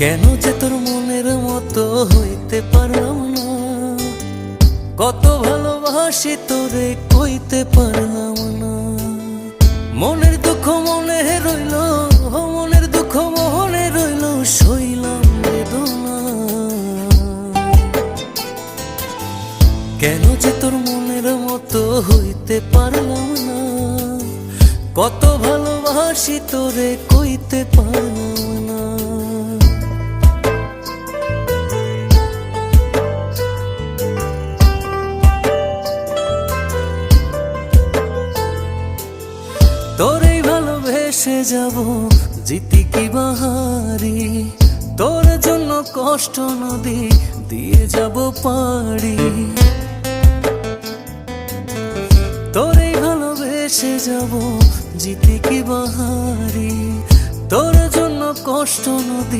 কেন যে তোর মনের মতো হইতে পারলাম না, কত ভালোবাসি তোরে কইতে পারলাম না। মনের দুঃখ মনে রইল, মনের দুঃখ মনে রইল, সইলাম বেদনা। কেন যে তোর মনের মতো হইতে পারলাম না, কত ভালোবাসি তোরে কইতে পারলাম না। তোরেই ভালোবেসে যাব জিতি কি বাহারি, তোর জন্য কষ্ট নদী দিয়ে যাব পাড়ি। তোরেই ভালোবেসে যাব জিতি কি বাহারি, তোর জন্য কষ্ট নদী